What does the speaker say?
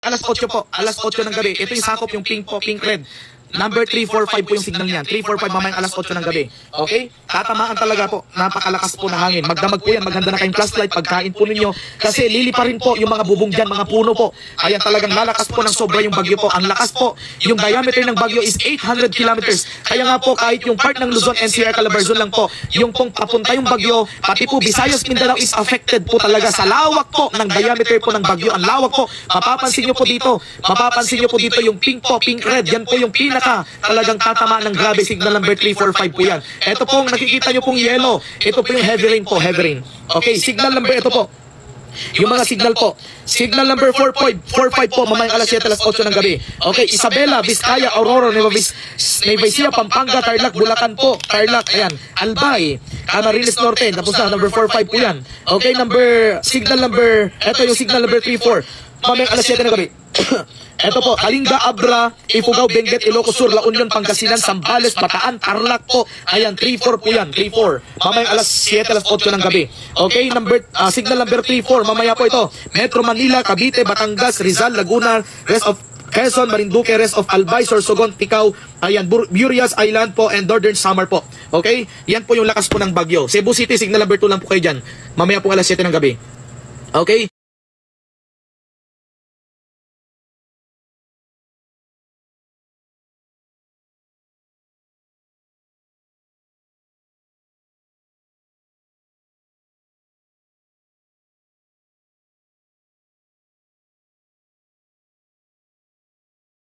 alas 8 po, alas 8 ng gabi. Ito yung sakop, yung pink po, pink red. Number 345 po yung signal niyan. 345 mamayang alas 8 ng gabi. Okay? Tatamaan talaga po. Napakalakas po ng hangin. Magdamag po yan. Maghanda na kayong flashlight. Pagkain po ninyo. Kasi lili pa rin po yung mga bubong dyan, mga puno po. Ayan talagang lalakas po ng sobra yung bagyo po. Ang lakas po. Yung diameter ng bagyo is 800 kilometers. Kaya nga po kahit yung part ng Luzon, NCR, Calabarzon lang po, yung pong papunta yung bagyo, pati po Visayas, Mindanao is affected po talaga sa lawak po ng diameter po ng bagyo. Ang lawak po. Mapapansin nyo po dito. Mapapansin nyo po dito yung pink po, pink red. Yan po yung talagang tatama ng grabe. Signal number 345 po yan. Ito pong nakikita nyo pong yellow. Ito po yung heavy rain po, heavy rain. Okay, signal number ito po. Yung mga signal po. Signal number 445 po, mamayang alas 7, alas 8 ng gabi. Okay, Isabela, Vizcaya, Aurora, Nueva Ecija, Pampanga, Tarlac, Bulacan po. Tarlac, ayan. Albay, Camarines Norte. Tapos na, number 45 po yan. Okay, signal number, ito yung signal number 34. Mamayang alas 7 ng gabi. Ito po, Kalinga, Abra, Ifugao, Benguet, Ilocos Sur, La Union, Pangasinan, Zambales, Bataan, Tarlac po. Ayan, 34 po yan, 34. Mamayang alas 7, alas 8 ng gabi. Okay, signal number 34, mamaya po ito. Metro Manila, Cavite, Batangas, Rizal, Laguna, rest of Quezon, Marinduque, rest of Albay, Sorsogon, Ticao, ayan, Burias Island po, and Northern Samar po. Okay, yan po yung lakas po ng bagyo. Cebu City, signal number 2 lang po kayo dyan. Mamaya po alas 7 ng gabi. Okay.